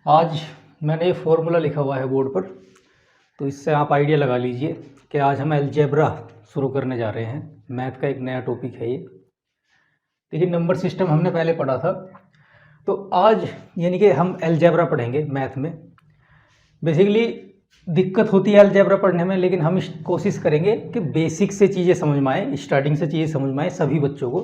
आज मैंने ये फॉर्मूला लिखा हुआ है बोर्ड पर, तो इससे आप आइडिया लगा लीजिए कि आज हम अलजेब्रा शुरू करने जा रहे हैं। मैथ का एक नया टॉपिक है ये। देखिए, नंबर सिस्टम हमने पहले पढ़ा था, तो आज यानी कि हम अलजेब्रा पढ़ेंगे मैथ में। बेसिकली दिक्कत होती है अलजेब्रा पढ़ने में, लेकिन हम कोशिश करेंगे कि बेसिक से चीज़ें समझ में आए, स्टार्टिंग से चीज़ें समझ में आए सभी बच्चों को,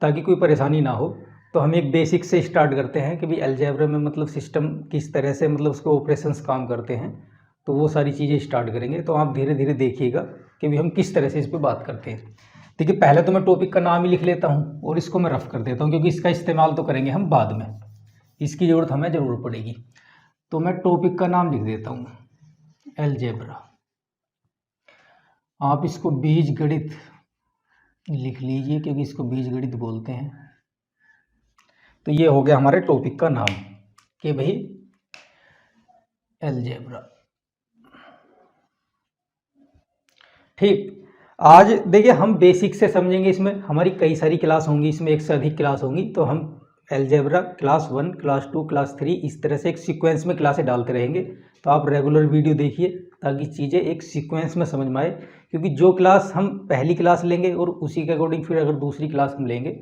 ताकि कोई परेशानी ना हो। तो हम एक बेसिक से स्टार्ट करते हैं कि भाई अलजेब्रा में मतलब सिस्टम किस तरह से मतलब उसके ऑपरेशंस काम करते हैं, तो वो सारी चीज़ें स्टार्ट करेंगे। तो आप धीरे धीरे देखिएगा कि भाई हम किस तरह से इस पर बात करते हैं। देखिए, पहले तो मैं टॉपिक का नाम ही लिख लेता हूँ और इसको मैं रफ कर देता हूँ, क्योंकि इसका इस्तेमाल तो करेंगे हम बाद में, इसकी ज़रूरत हमें ज़रूर पड़ेगी। तो मैं टॉपिक का नाम लिख देता हूँ अलजेब्रा। आप इसको बीजगणित लिख लीजिए, क्योंकि इसको बीजगणित बोलते हैं। तो ये हो गया हमारे टॉपिक का नाम कि भाई अलजेब्रा। ठीक, आज देखिए हम बेसिक से समझेंगे। इसमें हमारी कई सारी क्लास होंगी, इसमें एक से अधिक क्लास होंगी। तो हम अलजेब्रा क्लास 1, क्लास 2, क्लास 3 इस तरह से एक सीक्वेंस में क्लासें डालते रहेंगे। तो आप रेगुलर वीडियो देखिए ताकि चीज़ें एक सीक्वेंस में समझ में आए, क्योंकि जो क्लास हम पहली क्लास लेंगे और उसी के अकॉर्डिंग फिर अगर दूसरी क्लास हम लेंगे,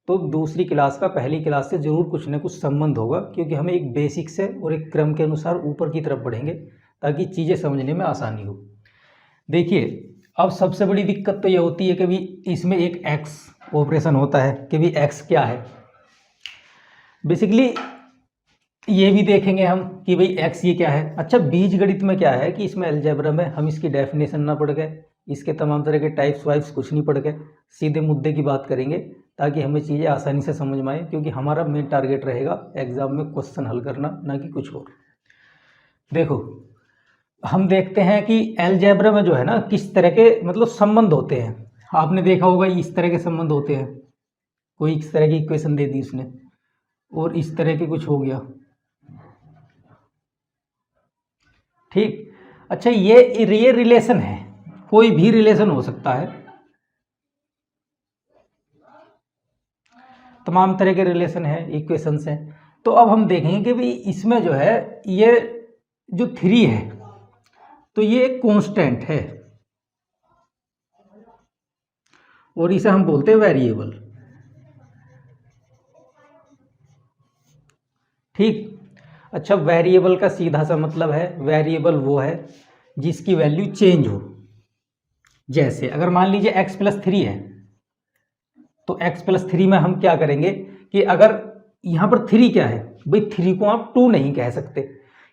तो दूसरी क्लास का पहली क्लास से ज़रूर कुछ ना कुछ संबंध होगा, क्योंकि हमें एक बेसिक से और एक क्रम के अनुसार ऊपर की तरफ बढ़ेंगे ताकि चीज़ें समझने में आसानी हो। देखिए, अब सबसे बड़ी दिक्कत तो ये होती है कि भी इसमें एक एक्स ऑपरेशन होता है कि भी एक्स क्या है। बेसिकली ये भी देखेंगे हम कि भाई एक्स ये क्या है। अच्छा, बीजगणित में क्या है कि इसमें अलजेब्रा में हम इसकी डेफिनेशन ना पढ़ गए, इसके तमाम तरह के टाइप्स वाइप्स कुछ नहीं पढ़ गए, सीधे मुद्दे की बात करेंगे ताकि हमें चीज़ें आसानी से समझ में आए, क्योंकि हमारा मेन टारगेट रहेगा एग्जाम में क्वेश्चन हल करना, ना कि कुछ और। देखो, हम देखते हैं कि अलजेब्रा में जो है ना किस तरह के मतलब संबंध होते हैं। आपने देखा होगा इस तरह के संबंध होते हैं। कोई इस तरह की इक्वेशन दे दी उसने और इस तरह के कुछ हो गया। ठीक, अच्छा, ये रिलेशन है, कोई भी रिलेशन हो सकता है, तमाम तरह के रिलेशन है, इक्वेशंस हैं। तो अब हम देखेंगे कि भाई इसमें जो है ये जो 3 है तो ये एक कांस्टेंट है और इसे हम बोलते हैं वेरिएबल। ठीक, अच्छा, वेरिएबल का सीधा सा मतलब है वेरिएबल वो है जिसकी वैल्यू चेंज हो। जैसे अगर मान लीजिए x+3 है, तो x+3 में हम क्या करेंगे कि अगर यहाँ पर 3 क्या है भाई, 3 को आप 2 नहीं कह सकते,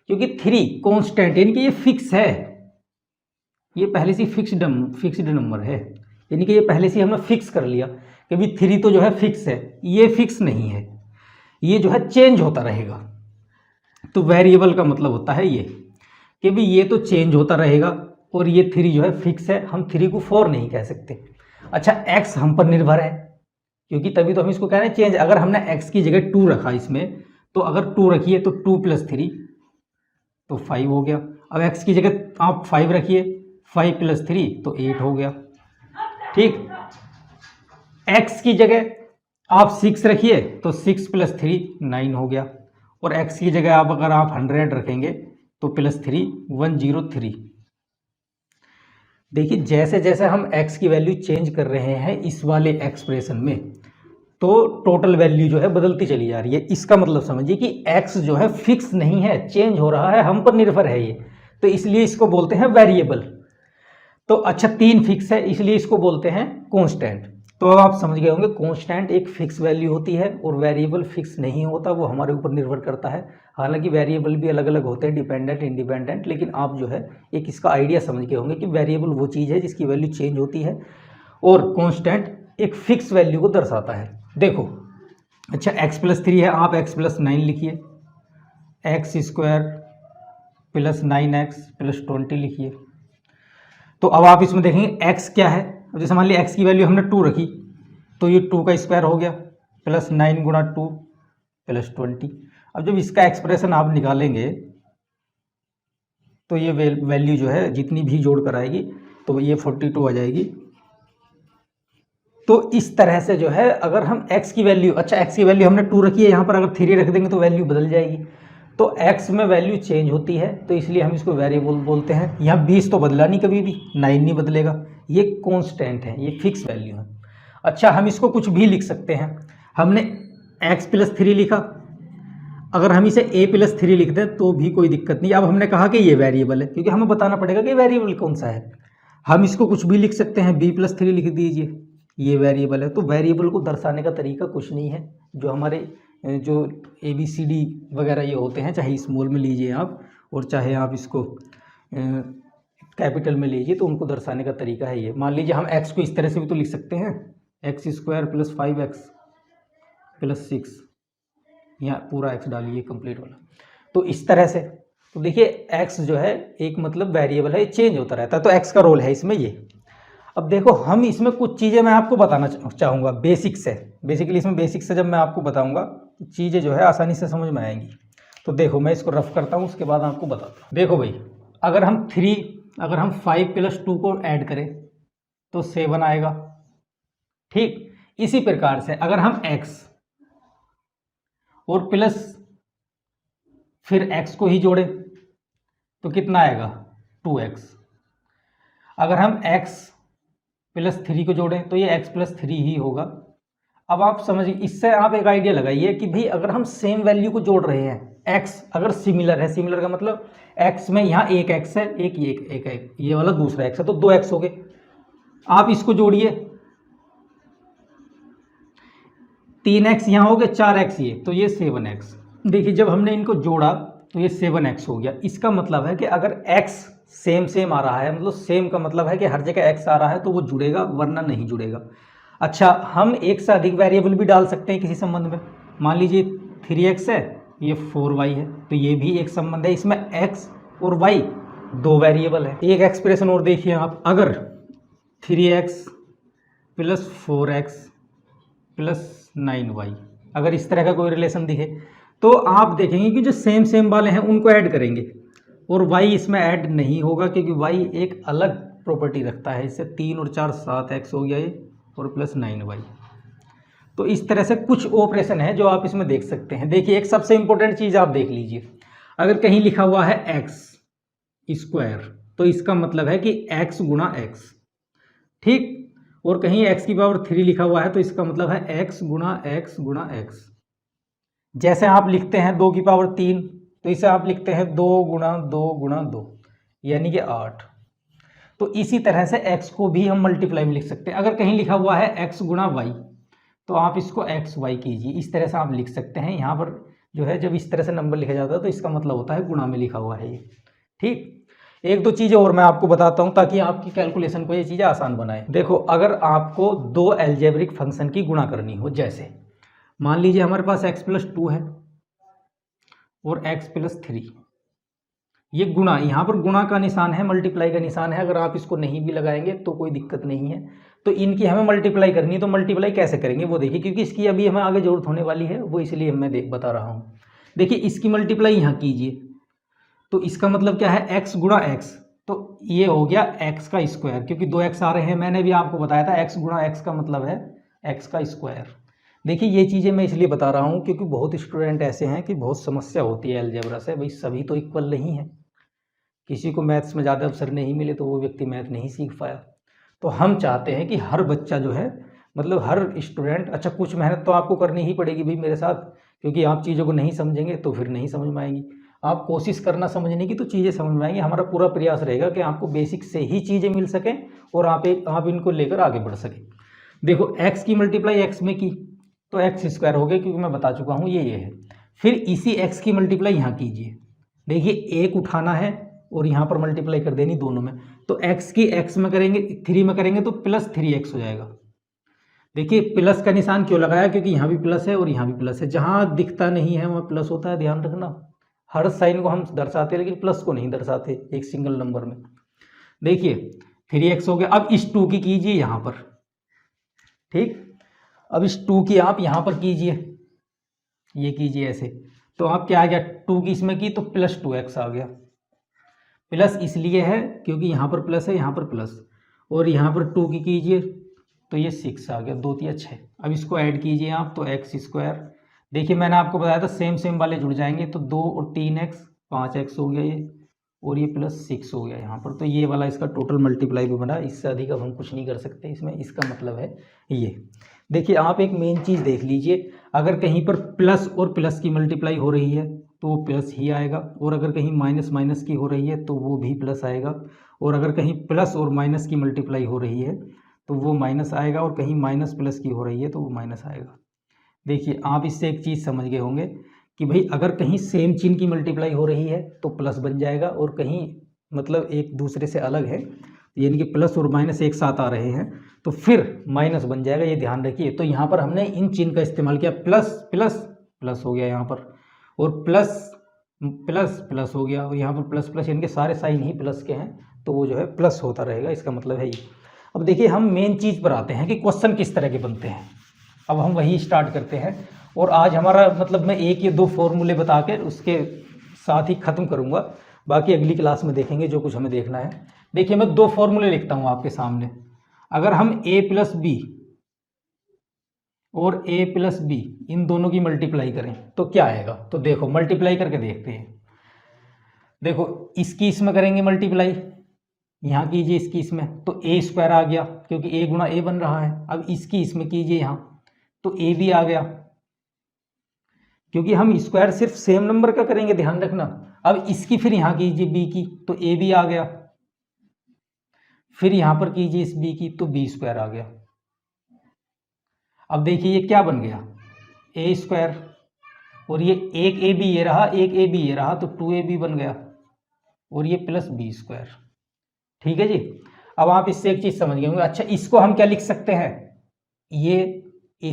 क्योंकि 3 कांस्टेंट यानी कि ये फिक्स है, ये पहले से फिक्स्ड नंबर है, यानी कि ये पहले से हमने फिक्स कर लिया कि भाई 3 तो जो है फिक्स है। ये फिक्स नहीं है, ये जो है चेंज होता रहेगा। तो वेरिएबल का मतलब होता है ये कि भाई ये तो चेंज होता रहेगा और ये 3 जो है फिक्स है, हम 3 को 4 नहीं कह सकते। अच्छा, x हम पर निर्भर है, क्योंकि तभी तो हम इसको कह रहे हैं चेंज। अगर हमने x की जगह 2 रखा इसमें, तो अगर 2 रखिए तो 2 + 3 तो 5 हो गया। अब x की जगह आप 5 रखिए, 5 + 3 तो 8 हो गया। ठीक, x की जगह आप 6 रखिए तो 6 + 3 9 हो गया, और x की जगह आप अगर आप 100 रखेंगे तो +3 103। देखिए, जैसे जैसे हम x की वैल्यू चेंज कर रहे हैं इस वाले एक्सप्रेशन में, तो टोटल वैल्यू जो है बदलती चली जा रही है। इसका मतलब समझिए कि x जो है फिक्स नहीं है, चेंज हो रहा है, हम पर निर्भर है ये, तो इसलिए इसको बोलते हैं वेरिएबल। तो अच्छा, 3 फिक्स है इसलिए इसको बोलते हैं कांस्टेंट। तो अब आप समझ गए होंगे कांस्टेंट एक फिक्स वैल्यू होती है और वेरिएबल फिक्स नहीं होता, वो हमारे ऊपर निर्भर करता है। हालांकि वेरिएबल भी अलग अलग होते हैं, डिपेंडेंट, इंडिपेंडेंट, लेकिन आप जो है एक इसका आइडिया समझ गए होंगे कि वेरिएबल वो चीज़ है जिसकी वैल्यू चेंज होती है और कांस्टेंट एक फिक्स वैल्यू को दर्शाता है। देखो, अच्छा, x+3 है, आप x+9 लिखिए, x² + 9x + 20 लिखिए। तो अब आप इसमें देखेंगे x क्या है। अब जैसे मान लिया x की वैल्यू हमने 2 रखी, तो ये 2 का स्क्वायर हो गया, +9 × 2 + 20। अब जब इसका एक्सप्रेशन आप निकालेंगे तो ये वैल्यू जो है जितनी भी जोड़ कर आएगी तो ये 42 आ जाएगी। तो इस तरह से जो है अगर हम x की वैल्यू, अच्छा x की वैल्यू हमने 2 रखी है, यहाँ पर अगर 3 रख देंगे तो वैल्यू बदल जाएगी। तो x में वैल्यू चेंज होती है, तो इसलिए हम इसको वेरिएबल बोलते हैं। यहाँ 20 तो बदला नहीं, कभी भी 9 नहीं बदलेगा, ये कांस्टेंट है, ये फिक्स वैल्यू है। अच्छा, हम इसको कुछ भी लिख सकते हैं। हमने x+3 लिखा, अगर हम इसे a+3 लिख दें तो भी कोई दिक्कत नहीं। अब हमने कहा कि ये वेरिएबल है, क्योंकि हमें बताना पड़ेगा कि वेरिएबल कौन सा है। हम इसको कुछ भी लिख सकते हैं, b+3 लिख दीजिए, ये वेरिएबल है। तो वेरिएबल को दर्शाने का तरीका कुछ नहीं है, जो हमारे जो ABCD वगैरह ये होते हैं, चाहे स्मॉल में लीजिए आप और चाहे आप इसको कैपिटल में लीजिए, तो उनको दर्शाने का तरीका है ये। मान लीजिए हम x को इस तरह से भी तो लिख सकते हैं, x² + 5x + 6, यहाँ पूरा x डालिए कंप्लीट वाला, तो इस तरह से। तो देखिए x जो है एक मतलब वेरिएबल है, चेंज होता रहता है, तो x का रोल है इसमें ये। अब देखो हम इसमें कुछ चीज़ें मैं आपको बताना चाहूँगा बेसिक से। बेसिकली इसमें बेसिक से जब मैं आपको बताऊँगा तो चीज़ें जो है आसानी से समझ में आएंगी। तो देखो मैं इसको रफ करता हूँ, उसके बाद आपको बताता हूँ। देखो भाई, अगर हम 5 + 2 को ऐड करें तो 7 आएगा, ठीक। इसी प्रकार से अगर हम x और प्लस फिर x को ही जोड़ें तो कितना आएगा, 2x। अगर हम x+3 को जोड़ें तो ये x+3 ही होगा। अब आप समझिए, इससे आप एक आइडिया लगाइए कि भाई अगर हम सेम वैल्यू को जोड़ रहे हैं, x अगर सिमिलर है, सिमिलर का मतलब x में यहाँ एक x है, एक ये वाला दूसरा x है, तो 2x हो गए। आप इसको जोड़िए, 3x यहाँ हो गया, 4x ये, तो ये 7x। देखिए जब हमने इनको जोड़ा तो ये 7x हो गया। इसका मतलब है कि अगर x सेम आ रहा है, मतलब सेम का मतलब है कि हर जगह x आ रहा है तो वो जुड़ेगा, वरना नहीं जुड़ेगा। अच्छा, हम एक से अधिक वेरिएबल भी डाल सकते हैं किसी संबंध में। मान लीजिए 3x है, ये 4y है, तो ये भी एक संबंध है। इसमें x और y दो वेरिएबल है। एक एक्सप्रेशन और देखिए आप, अगर 3x + 4x + 9y, अगर इस तरह का कोई रिलेशन दिखे तो आप देखेंगे कि जो सेम वाले हैं उनको ऐड करेंगे और y इसमें ऐड नहीं होगा, क्योंकि y एक अलग प्रॉपर्टी रखता है। इससे 3 और 4 7x हो गया ये, और +9y। तो इस तरह से कुछ ऑपरेशन है जो आप इसमें देख सकते हैं। देखिए एक सबसे इंपॉर्टेंट चीज़ आप देख लीजिए, अगर कहीं लिखा हुआ है x² तो इसका मतलब है कि x × x, ठीक। और कहीं x³ लिखा हुआ है तो इसका मतलब है x × x। जैसे आप लिखते हैं 2⁵ तो इसे आप लिखते हैं 2 × 2 × 2, यानी कि 8। तो इसी तरह से x को भी हम मल्टीप्लाई में लिख सकते हैं। अगर कहीं लिखा हुआ है x × y तो आप इसको xy कीजिए, इस तरह से आप लिख सकते हैं। यहाँ पर जो है जब इस तरह से नंबर लिखा जाता है तो इसका मतलब होता है गुणा में लिखा हुआ है ये, ठीक। एक दो चीज़ें और मैं आपको बताता हूँ ताकि आपकी कैलकुलेशन को ये चीज़ें आसान बनाए। देखो अगर आपको दो एल्जेब्रिक फंक्शन की गुणा करनी हो, जैसे मान लीजिए हमारे पास x+2 है और x+3, ये गुणा, यहाँ पर गुणा का निशान है, मल्टीप्लाई का निशान है। अगर आप इसको नहीं भी लगाएंगे तो कोई दिक्कत नहीं है। तो इनकी हमें मल्टीप्लाई करनी है, तो मल्टीप्लाई कैसे करेंगे वो देखिए, क्योंकि इसकी अभी हमें आगे जरूरत होने वाली है, वो इसलिए मैं बता रहा हूँ। देखिए इसकी मल्टीप्लाई यहाँ कीजिए तो इसका मतलब क्या है, x × x, तो ये हो गया x², क्योंकि 2x आ रहे हैं। मैंने भी आपको बताया था x × x का मतलब है x²। देखिए ये चीज़ें मैं इसलिए बता रहा हूँ क्योंकि बहुत स्टूडेंट ऐसे हैं कि बहुत समस्या होती है अलजेब्रा से। भाई सभी तो इक्वल नहीं है, किसी को मैथ्स में ज़्यादा अवसर नहीं मिले तो वो व्यक्ति मैथ नहीं सीख पाया। तो हम चाहते हैं कि हर बच्चा जो है, मतलब हर स्टूडेंट, अच्छा कुछ मेहनत तो आपको करनी ही पड़ेगी भाई मेरे साथ, क्योंकि आप चीज़ों को नहीं समझेंगे तो फिर नहीं समझ में आएंगी। आप कोशिश करना समझने की तो चीज़ें समझ में आएंगी। हमारा पूरा प्रयास रहेगा कि आपको बेसिक से ही चीज़ें मिल सकें और आप इनको लेकर आगे बढ़ सकें। देखो x की मल्टीप्लाई x में की तो x² हो गया, क्योंकि मैं बता चुका हूँ ये है। फिर इसी x की मल्टीप्लाई यहाँ कीजिए, देखिए एक उठाना है और यहाँ पर मल्टीप्लाई कर देनी दोनों में, तो x की x में करेंगे, 3 में करेंगे तो +3x हो जाएगा। देखिए प्लस का निशान क्यों लगाया, क्योंकि यहाँ भी प्लस है और यहाँ भी प्लस है। जहाँ दिखता नहीं है वहाँ प्लस होता है, ध्यान रखना। हर साइन को हम दर्शाते हैं लेकिन प्लस को नहीं दर्शाते एक सिंगल नंबर में। देखिए 3x हो गया। अब इस 2 की कीजिए यहाँ पर, ठीक। अब इस 2 की आप यहाँ पर कीजिए, ये कीजिए ऐसे, तो आप क्या आ गया, 2 की इसमें की तो +2x आ गया। प्लस इसलिए है क्योंकि यहाँ पर प्लस है, यहाँ पर प्लस, और यहाँ पर 2 की कीजिए तो ये 6 आ गया, 2 × 3 = 6। अब इसको ऐड कीजिए आप तो x², देखिए मैंने आपको बताया था सेम सेम वाले जुड़ जाएंगे, तो 2 और 3x 5x हो गया ये, और ये +6 हो गया यहाँ पर। तो ये वाला इसका टोटल मल्टीप्लाई भी बना, इससे अधिक अब हम कुछ नहीं कर सकते इसमें। इसका मतलब है ये। देखिए आप एक मेन चीज़ देख लीजिए, अगर कहीं पर प्लस और प्लस की मल्टीप्लाई हो रही है तो वो प्लस ही आएगा, और अगर कहीं माइनस माइनस की हो रही है तो वो भी प्लस आएगा, और अगर कहीं प्लस और माइनस की मल्टीप्लाई हो रही है तो वो माइनस आएगा, और कहीं माइनस प्लस की हो रही है तो वो माइनस आएगा। देखिए आप इससे एक चीज़ समझ गए होंगे कि भाई अगर कहीं सेम चिन्ह की मल्टीप्लाई हो रही है तो प्लस बन जाएगा, और कहीं मतलब एक दूसरे से अलग है यानी कि प्लस और माइनस एक साथ आ रहे हैं तो फिर माइनस बन जाएगा, ये ध्यान रखिए। तो यहाँ पर हमने इन चिन्ह का इस्तेमाल किया, प्लस प्लस प्लस हो गया यहाँ पर, और प्लस प्लस प्लस हो गया, और यहाँ पर प्लस प्लस, इनके सारे साइन ही प्लस के हैं तो वो जो है प्लस होता रहेगा, इसका मतलब है ये। अब देखिए हम मेन चीज़ पर आते हैं कि क्वेश्चन किस तरह के बनते हैं। अब हम वही स्टार्ट करते हैं, और आज हमारा मतलब मैं एक या दो फॉर्मूले बता के उसके साथ ही ख़त्म करूँगा, बाकी अगली क्लास में देखेंगे जो कुछ हमें देखना है। देखिए मैं 2 फॉर्मूले लिखता हूँ आपके सामने। अगर हम a + b और a + b इन दोनों की मल्टीप्लाई करें तो क्या आएगा, तो देखो मल्टीप्लाई करके देखते हैं। देखो इसकी इसमें करेंगे मल्टीप्लाई, यहाँ कीजिए इसकी इसमें, तो a² आ गया क्योंकि a × a बन रहा है। अब इसकी इसमें कीजिए यहाँ, तो a भी आ गया, क्योंकि हम स्क्वायर सिर्फ सेम नंबर का करेंगे, ध्यान रखना। अब इसकी फिर यहाँ कीजिए b की, तो a भी आ गया, फिर यहाँ पर कीजिए इस b की, तो b² आ गया। अब देखिए ये क्या बन गया, a², और ये एक ab ये रहा, एक ab ये रहा, तो 2ab बन गया, और ये +b²। ठीक है जी। अब आप इससे एक चीज़ समझ गए होंगे। अच्छा इसको हम क्या लिख सकते हैं, ये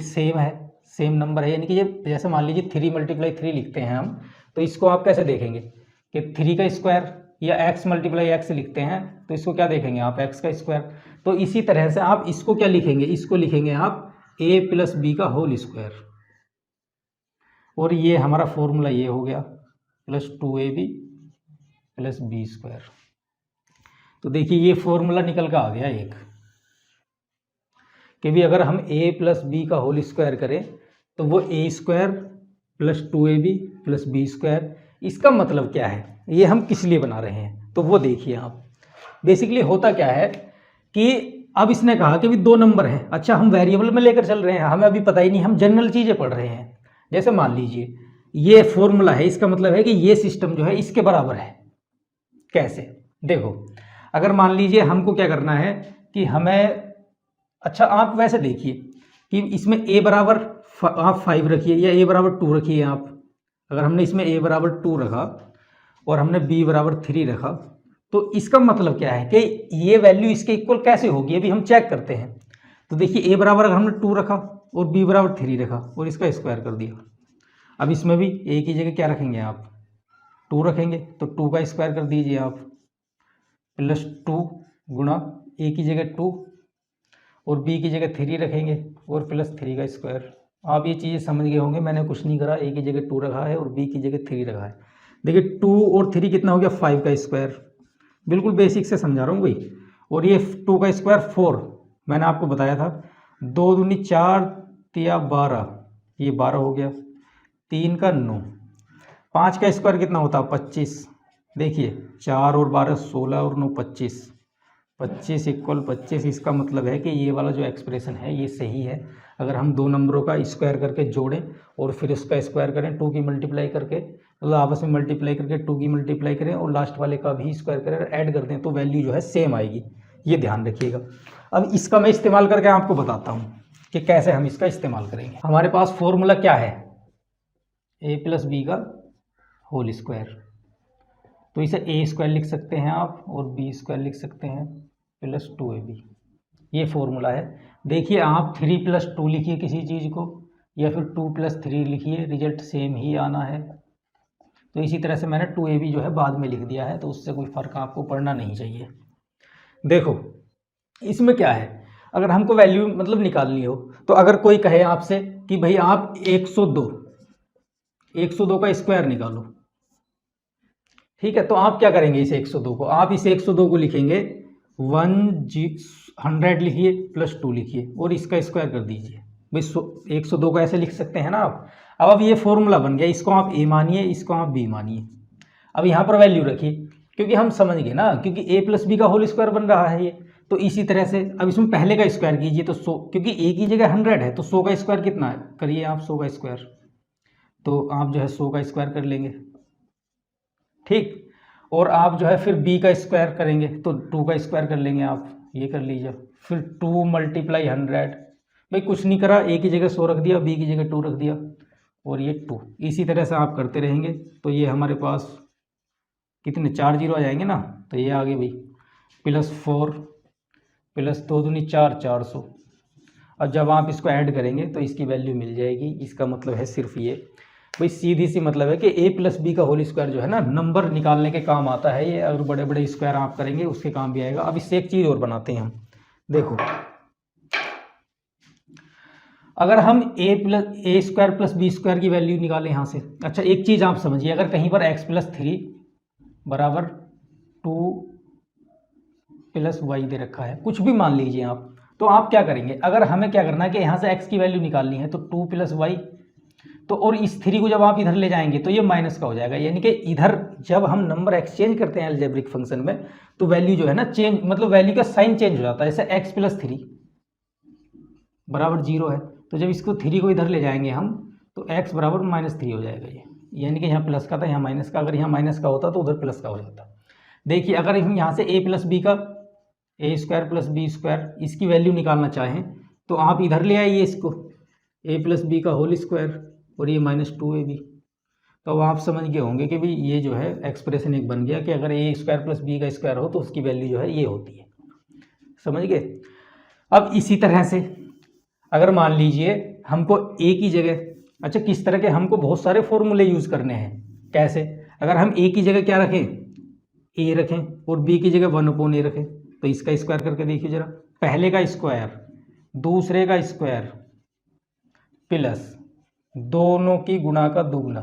सेम है, सेम नंबर है, यानी कि ये जैसे मान लीजिए 3 × 3 लिखते हैं हम, तो इसको आप कैसे देखेंगे कि 3 का स्क्वायर, या x × x लिखते हैं तो इसको क्या देखेंगे आप, x का स्क्वायर। तो इसी तरह से आप इसको क्या लिखेंगे, इसको लिखेंगे आप a + b का होल स्क्वायर, और ये हमारा फॉर्मूला ये हो गया +2ab + b²। तो देखिए ये फॉर्मूला निकल का आ गया एक, कि भी अगर हम a + b का होल स्क्वायर करें तो वो a² + 2ab + b²। इसका मतलब क्या है, ये हम किस लिए बना रहे हैं, तो वो देखिए आप। बेसिकली होता क्या है कि अब इसने कहा कि भी 2 नंबर हैं। अच्छा हम वेरिएबल में लेकर चल रहे हैं, हमें अभी पता ही नहीं, हम जनरल चीज़ें पढ़ रहे हैं। जैसे मान लीजिए ये फॉर्मूला है, इसका मतलब है कि ये सिस्टम जो है इसके बराबर है। कैसे, देखो अगर मान लीजिए हमको क्या करना है कि हमें, अच्छा आप वैसे देखिए कि इसमें a बराबर आप 5 रखिए, या a बराबर 2 रखिए आप। अगर हमने इसमें a बराबर 2 रखा और हमने b बराबर 3 रखा, तो इसका मतलब क्या है कि ये वैल्यू इसके इक्वल कैसे होगी, अभी हम चेक करते हैं। तो देखिए a बराबर अगर हमने 2 रखा और b बराबर 3 रखा और इसका स्क्वायर कर दिया, अब इसमें भी a की जगह क्या रखेंगे आप, 2 रखेंगे, तो 2 का स्क्वायर कर दीजिए आप, +2 गुणा a की जगह 2 और b की जगह 3 रखेंगे, और +3 का स्क्वायर। आप ये चीज़ें समझ गए होंगे, मैंने कुछ नहीं करा, a की जगह 2 रखा है और b की जगह 3 रखा है। देखिए 2 और 3 कितना हो गया, 5 का स्क्वायर, बिल्कुल बेसिक से समझा रहा हूँ भाई। और ये 2 का स्क्वायर 4, मैंने आपको बताया था 2 दूनी 4 या 12, ये 12 हो गया, 3 का 9, 5 का स्क्वायर कितना होता है 25। देखिए 4 और 12 16 और 9 25, 25 = 25। इसका मतलब है कि ये वाला जो एक्सप्रेशन है ये सही है। अगर हम 2 नंबरों का स्क्वायर करके जोड़ें और फिर उसका स्क्वायर करें, 2 की मल्टीप्लाई करके, मतलब आपस में मल्टीप्लाई करके 2 की मल्टीप्लाई करें और लास्ट वाले का भी स्क्वायर करें, ऐड कर दें, तो वैल्यू जो है सेम आएगी, ये ध्यान रखिएगा। अब इसका मैं इस्तेमाल करके आपको बताता हूँ कि कैसे हम इसका इस्तेमाल करेंगे। हमारे पास फॉर्मूला क्या है, a + b का होल स्क्वायर, तो इसे a² लिख सकते हैं आप और b² लिख सकते हैं +2ab, ये फॉर्मूला है। देखिए आप 3 + 2 लिखिए किसी चीज़ को, या फिर 2 + 3 लिखिए, रिजल्ट सेम ही आना है। तो इसी तरह से मैंने 2ab जो है बाद में लिख दिया है, तो उससे कोई फ़र्क आपको पड़ना नहीं चाहिए। देखो इसमें क्या है, अगर हमको वैल्यू मतलब निकालनी हो, तो अगर कोई कहे आपसे कि भाई आप 102 का स्क्वायर निकालो, ठीक है, तो आप क्या करेंगे, इस 102 को, आप इस 102 को लिखेंगे 100 लिखिए +2 लिखिए और इसका स्क्वायर कर दीजिए। भाई 102 को ऐसे लिख सकते हैं ना आप। अब ये फॉर्मूला बन गया, इसको आप ए मानिए, इसको आप बी मानिए। अब यहाँ पर वैल्यू रखिए, क्योंकि हम समझ गए ना, क्योंकि ए प्लस बी का होल स्क्वायर बन रहा है ये, तो इसी तरह से अब इसमें पहले का स्क्वायर कीजिए, तो 100, क्योंकि ए की जगह 100 है, तो 100 का स्क्वायर कितना है, करिए आप 100 का स्क्वायर, तो आप जो है 100 का स्क्वायर कर लेंगे, ठीक। और आप जो है फिर बी का स्क्वायर करेंगे तो 2 का स्क्वायर कर लेंगे आप, ये कर लीजिए। फिर 2 × 100, भाई कुछ नहीं करा, ए की जगह 100 रख दिया, बी की जगह 2 रख दिया, और ये 2। इसी तरह से आप करते रहेंगे, तो ये हमारे पास कितने 4 जीरो आ जाएंगे ना, तो ये आगे भाई +4 + 2 दूनी 4, 400। और जब आप इसको ऐड करेंगे तो इसकी वैल्यू मिल जाएगी। इसका मतलब है सिर्फ ये, भाई सीधी सी मतलब है कि ए प्लस बी का होल स्क्वायर जो है ना, नंबर निकालने के काम आता है ये, और बड़े बड़े स्क्वायर आप करेंगे उसके काम भी आएगा। अब इससे एक चीज़ और बनाते हैं हम, देखो अगर हम ए स्क्वायर प्लस बी स्क्वायर की वैल्यू निकालें यहाँ से। अच्छा एक चीज़ आप समझिए, अगर कहीं पर x+3 बराबर 2 + y दे रखा है, कुछ भी मान लीजिए आप, तो आप क्या करेंगे, अगर हमें क्या करना है कि यहाँ से x की वैल्यू निकालनी है, तो 2 + y, तो और इस 3 को जब आप इधर ले जाएंगे तो ये माइनस का हो जाएगा, यानी कि इधर जब हम नंबर एक्सचेंज करते हैं अलजेब्रिक फंक्शन में, तो वैल्यू जो है ना चेंज, मतलब वैल्यू का साइन चेंज हो जाता है। जैसे x+3 बराबर 0 है, तो जब इसको 3 को इधर ले जाएंगे हम, तो x बराबर -3 हो जाएगा ये, यानी कि यहाँ प्लस का था यहाँ माइनस का, अगर यहाँ माइनस का होता तो उधर प्लस का हो जाता। देखिए अगर हम यहाँ से a + b का a² + b² इसकी वैल्यू निकालना चाहें, तो आप इधर ले आइए इसको, a + b का होल स्क्वायर और ये -2ab। तो अब आप समझ गए होंगे कि भाई ये जो है एक्सप्रेशन एक बन गया कि अगर a² + b का स्क्वायर हो तो उसकी वैल्यू जो है ये होती है, समझ गए। अब इसी तरह से अगर मान लीजिए हमको a की जगह, अच्छा किस तरह के, हमको बहुत सारे फॉर्मूले यूज़ करने हैं। कैसे, अगर हम a की जगह क्या रखें, a रखें, और b की जगह 1/a रखें, तो इसका स्क्वायर करके देखिए जरा, पहले का स्क्वायर दूसरे का स्क्वायर प्लस दोनों की गुणा का दुगना,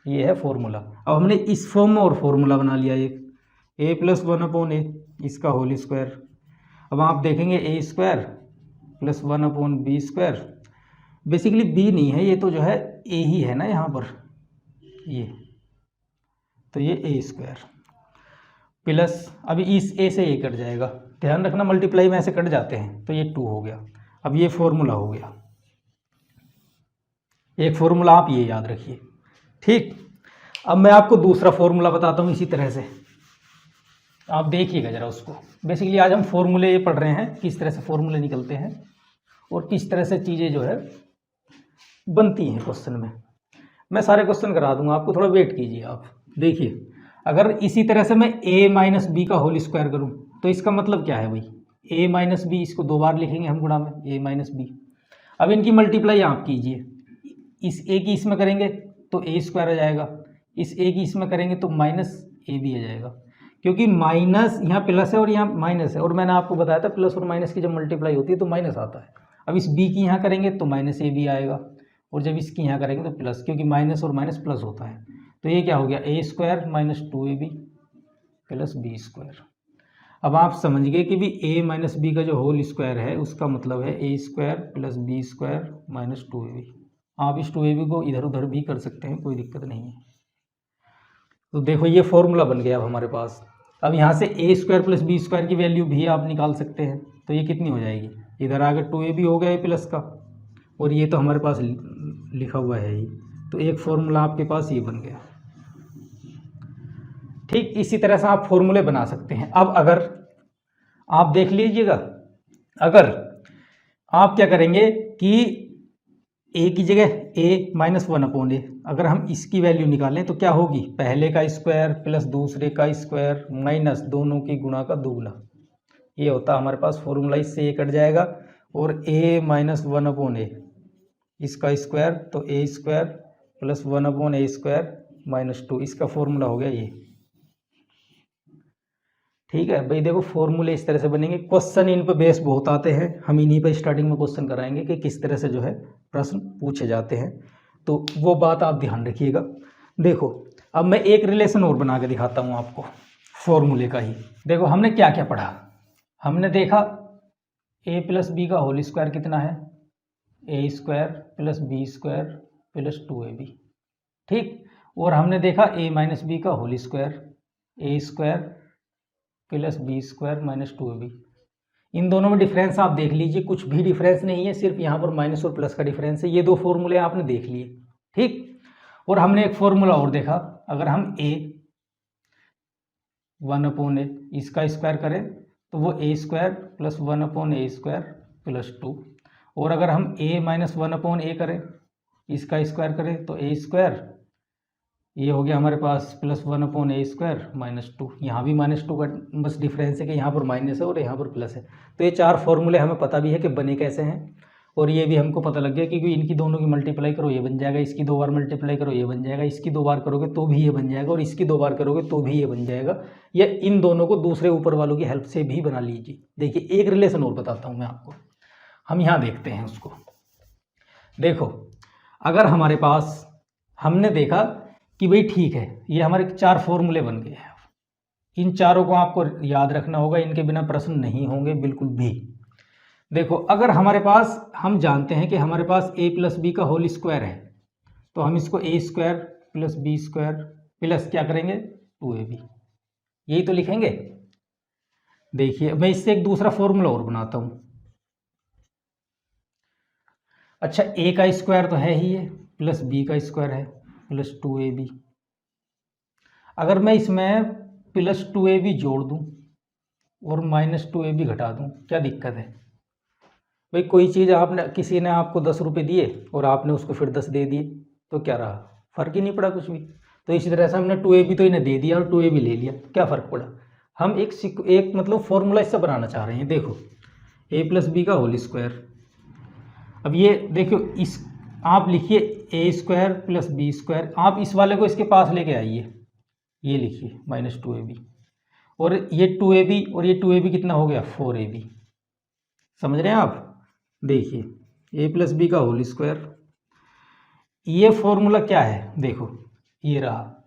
ये है फॉर्मूला। अब हमने इस फॉर्म में और फॉर्मूला बना लिया एक, a + 1/a इसका होल स्क्वायर। अब आप देखेंगे a² + 1/b², बेसिकली b नहीं है ये, तो जो है a ही है ना यहाँ पर, ये तो ये a² प्लस, अभी इस a से ये कट जाएगा, ध्यान रखना मल्टीप्लाई में ऐसे कट जाते हैं, तो ये 2 हो गया। अब ये फॉर्मूला हो गया, एक फॉर्मूला आप ये याद रखिए, ठीक। अब मैं आपको दूसरा फॉर्मूला बताता हूँ इसी तरह से, आप देखिएगा जरा उसको। बेसिकली आज हम फॉर्मूले ये पढ़ रहे हैं, किस तरह से फॉर्मूले निकलते हैं और किस तरह से चीज़ें जो है बनती हैं क्वेश्चन में। मैं सारे क्वेश्चन करा दूंगा आपको, थोड़ा वेट कीजिए आप। देखिए अगर इसी तरह से मैं a - b का होल स्क्वायर करूँ, तो इसका मतलब क्या है भाई, a - b, इसको 2 बार लिखेंगे हम गुणा में, a - b। अब इनकी मल्टीप्लाई आप कीजिए, इस a की इसमें करेंगे तो a² आ जाएगा, इस a की इसमें करेंगे तो -ab आ जाएगा, क्योंकि माइनस यहाँ प्लस है और यहाँ माइनस है, और मैंने आपको बताया था प्लस और माइनस की जब मल्टीप्लाई होती है तो माइनस आता है। अब इस b की यहाँ करेंगे तो -ab आएगा, और जब इसकी यहाँ करेंगे तो प्लस, क्योंकि माइनस और माइनस प्लस होता है। तो ये क्या हो गया, a² - 2ab + b²। अब आप समझ गए कि भी a - b का जो होल स्क्वायर है उसका मतलब है a² + b² - 2ab। आप इस 2ab को इधर उधर भी कर सकते हैं, कोई दिक्कत नहीं है। तो देखो ये फॉर्मूला बन गया अब हमारे पास। अब यहाँ से a² + b² की वैल्यू भी आप निकाल सकते हैं, तो ये कितनी हो जाएगी, इधर आगे 2ab हो गया प्लस का, और ये तो हमारे पास लिखा हुआ है ही, तो एक फॉर्मूला आपके पास ये बन गया, ठीक। इसी तरह से आप फॉर्मूले बना सकते हैं। अब अगर आप देख लीजिएगा, अगर आप क्या करेंगे कि a की जगह a - 1/a, अगर हम इसकी वैल्यू निकालें तो क्या होगी, पहले का स्क्वायर प्लस दूसरे का स्क्वायर माइनस दोनों की गुणा का दुगना, ये होता है हमारे पास फॉर्मूला। इससे ये कट जाएगा, और a - 1/a इसका स्क्वायर, तो a² + 1/a² - 2, इसका फॉर्मूला हो गया ये, ठीक है भाई। देखो फॉर्मूले इस तरह से बनेंगे। क्वेश्चन इन पर बेस बहुत आते हैं, हम इन्हीं पर स्टार्टिंग में क्वेश्चन कराएंगे कि किस तरह से जो है प्रश्न पूछे जाते हैं, तो वो बात आप ध्यान रखिएगा। देखो अब मैं एक रिलेशन और बना के दिखाता हूँ आपको फॉर्मूले का ही। देखो हमने क्या क्या पढ़ा, हमने देखा a + b का होल स्क्वायर कितना है, a² + b² प्लस 2ab। ठीक, और हमने देखा a माइनस बी का whole square, a square plus b square minus 2ab। इन दोनों में डिफरेंस आप देख लीजिए, कुछ भी डिफरेंस नहीं है, सिर्फ यहाँ पर माइनस और प्लस का डिफरेंस है। ये दो फॉर्मूले आपने देख लिए। ठीक, और हमने एक फॉर्मूला और देखा, अगर हम a 1/a इसका स्क्वायर करें तो वो a square plus 1/a square plus 2, और अगर हम a माइनस 1/a करें, इसका स्क्वायर करें तो a स्क्वायर, ये हो गया हमारे पास प्लस 1/a स्क्वायर माइनस 2। यहाँ भी माइनस 2 का बस डिफरेंस है कि यहाँ पर माइनस है और यहाँ पर प्लस है। तो ये चार फॉर्मूले हमें पता भी है कि बने कैसे हैं, और ये भी हमको पता लग गया क्योंकि इनकी दोनों की मल्टीप्लाई करो ये बन जाएगा, इसकी 2 बार मल्टीप्लाई करो ये बन जाएगा, इसकी 2 बार करोगे तो भी ये बन जाएगा, और इसकी 2 बार करोगे तो भी ये बन जाएगा। या इन दोनों को दूसरे ऊपर वालों की हेल्प से भी बना लीजिए। देखिए एक रिलेशन और बताता हूँ मैं आपको, हम यहाँ देखते हैं उसको। देखो, अगर हमारे पास, हमने देखा कि भाई ठीक है, ये हमारे 4 फॉर्मूले बन गए हैं। इन चारों को आपको याद रखना होगा, इनके बिना प्रश्न नहीं होंगे बिल्कुल भी। देखो, अगर हमारे पास, हम जानते हैं कि हमारे पास a प्लस बी का होल स्क्वायर है, तो हम इसको a square plus b square plus क्या करेंगे 2ab, यही तो लिखेंगे। देखिए मैं इससे एक दूसरा फॉर्मूला और बनाता हूँ। अच्छा, a का स्क्वायर तो है ही है, प्लस b का स्क्वायर है प्लस 2ab। अगर मैं इसमें प्लस 2ab जोड़ दूं और माइनस 2ab घटा दूं, क्या दिक्कत है भाई? कोई चीज़ आपने, किसी ने आपको 10 रुपये दिए और आपने उसको फिर 10 दे दिए, तो क्या रहा? फ़र्क ही नहीं पड़ा कुछ भी। तो इसी तरह से हमने 2ab तो इन्हें दे दिया और 2ab ले लिया, क्या फ़र्क पड़ा? हम एक मतलब फॉर्मूला इससे बनाना चाह रहे हैं। देखो, a प्लस बी का होल स्क्वायर, अब ये देखो, इस आप लिखिए a square plus b square, आप इस वाले को इसके पास लेके आइए, ये लिखिए माइनस 2ab, और ये 2ab और ये 2ab कितना हो गया 4ab। समझ रहे हैं आप? देखिए a प्लस बी का होल स्क्वायर, ये फॉर्मूला क्या है? देखो ये रहा,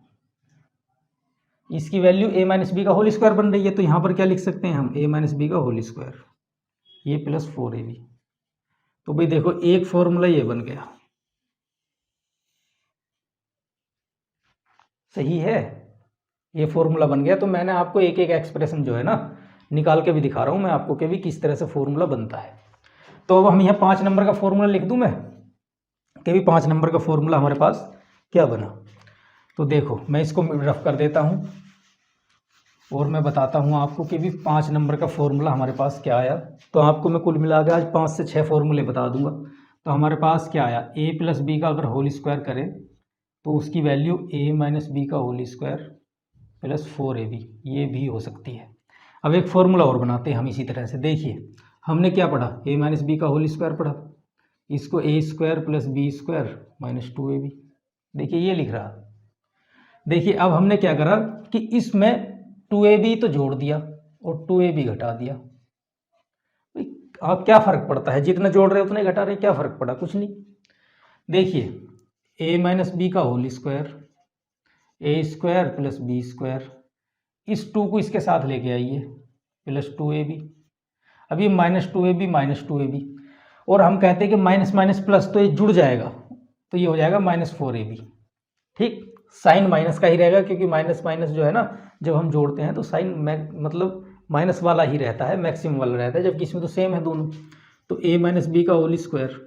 इसकी वैल्यू a माइनस बी का होल स्क्वायर बन रही है, तो यहाँ पर क्या लिख सकते हैं हम? a माइनस बी का होल स्क्वायर, ये प्लस 4ab। तो भाई देखो, एक फॉर्मूला ये बन गया, सही है, ये फॉर्मूला बन गया। तो मैंने आपको एक एक एक्सप्रेशन जो है ना निकाल के भी दिखा रहा हूँ मैं आपको कि भी किस तरह से फॉर्मूला बनता है। तो अब हम यहाँ 5 नंबर का फॉर्मूला लिख दूँ मैं, कि भी 5 नंबर का फॉर्मूला हमारे पास क्या बना। तो देखो मैं इसको रफ कर देता हूँ और मैं बताता हूँ आपको कि भी 5 नंबर का फॉर्मूला हमारे पास क्या आया। तो आपको मैं कुल मिला के आज 5 से 6 फॉर्मूले बता दूंगा। तो हमारे पास क्या आया, a प्लस बी का अगर होल स्क्वायर करें तो उसकी वैल्यू a माइनस बी का होल स्क्वायर प्लस 4ab, ये भी हो सकती है। अब एक फॉर्मूला और बनाते हैं हम इसी तरह से। देखिए हमने क्या पढ़ा, a माइनस बी का होल स्क्वायर पढ़ा, इसको a square plus b square minus 2ab, देखिए ये लिख रहा। देखिए अब हमने क्या करा कि इसमें 2ab तो जोड़ दिया और 2ab घटा दिया। अब क्या फ़र्क पड़ता है, जितना जोड़ रहे उतना ही घटा रहे, क्या फ़र्क पड़ा? कुछ नहीं। देखिए a माइनस बी का whole square, a square plus b square, इस 2 को इसके साथ लेके आइए प्लस 2ab। अब ये माइनस 2ab, और हम कहते हैं कि माइनस माइनस प्लस, तो ये जुड़ जाएगा, तो ये हो जाएगा माइनस 4ab। ठीक, साइन माइनस का ही रहेगा क्योंकि माइनस माइनस जो है ना, जब हम जोड़ते हैं तो साइन मतलब माइनस वाला ही रहता है, मैक्सिमम वाला रहता है, जबकि इसमें तो सेम है दोनों। तो a माइनस बी का होल स्क्वायर,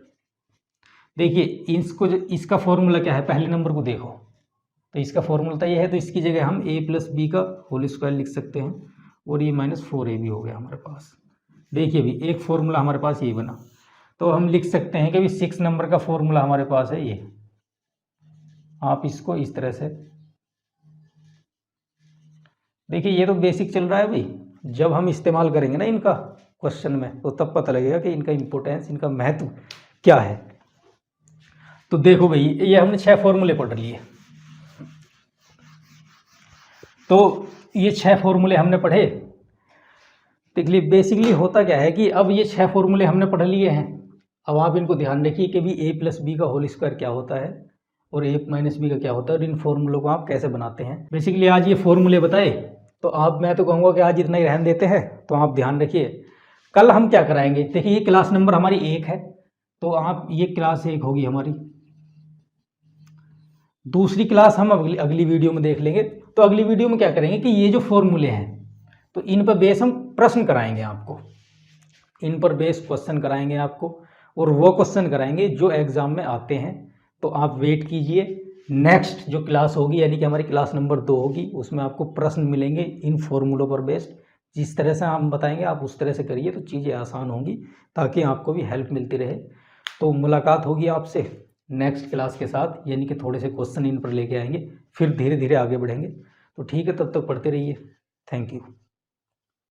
देखिए इसको, इसका फॉर्मूला क्या है, पहले नंबर को देखो, तो इसका फॉर्मूला तो ये है, तो इसकी जगह हम a प्लस बी का होल स्क्वायर लिख सकते हैं, और ये माइनस 4ab हो गया हमारे पास। देखिए भी एक फॉर्मूला हमारे पास ये बना। तो हम लिख सकते हैं कि भी 6 नंबर का फॉर्मूला हमारे पास है ये। आप इसको इस तरह से देखिए, ये तो बेसिक चल रहा है भाई, जब हम इस्तेमाल करेंगे ना इनका क्वेश्चन में तो तब पता लगेगा कि इनका इम्पोर्टेंस, इनका महत्व क्या है। तो देखो भाई, ये हमने 6 फॉर्मूले पढ़ लिए। तो ये 6 फॉर्मूले हमने पढ़े। देख लिए बेसिकली होता क्या है कि अब ये 6 फॉर्मूले हमने पढ़ लिए हैं। अब आप इनको ध्यान रखिए कि भी a प्लस बी का होल स्क्वायर क्या होता है और a माइनस बी का क्या होता है, और इन फॉर्मूलों को आप कैसे बनाते हैं। बेसिकली आज ये फॉर्मूले बताए, तो आप, मैं तो कहूँगा कि आज इतना ही रहने देते हैं। तो आप ध्यान रखिए, कल हम क्या कराएंगे। देखिए ये क्लास नंबर हमारी 1 है, तो आप, ये क्लास 1 होगी हमारी, दूसरी क्लास हम अगली वीडियो में देख लेंगे। तो अगली वीडियो में क्या करेंगे कि ये जो फॉर्मूले हैं तो इन पर बेस हम प्रश्न कराएंगे आपको, इन पर बेस क्वेश्चन कराएंगे आपको, और वो क्वेश्चन कराएंगे जो एग्ज़ाम में आते हैं। तो आप वेट कीजिए, नेक्स्ट जो क्लास होगी यानी कि हमारी क्लास नंबर 2 होगी, उसमें आपको प्रश्न मिलेंगे इन फॉर्मूलों पर बेस्ड। जिस तरह से हम बताएंगे आप उस तरह से करिए तो चीज़ें आसान होंगी, ताकि आपको भी हेल्प मिलती रहे। तो मुलाकात होगी आपसे नेक्स्ट क्लास के साथ, यानी कि थोड़े से क्वेश्चन इन पर लेके आएंगे, फिर धीरे धीरे आगे बढ़ेंगे। तो ठीक है, तब तक पढ़ते रहिए। Thank you.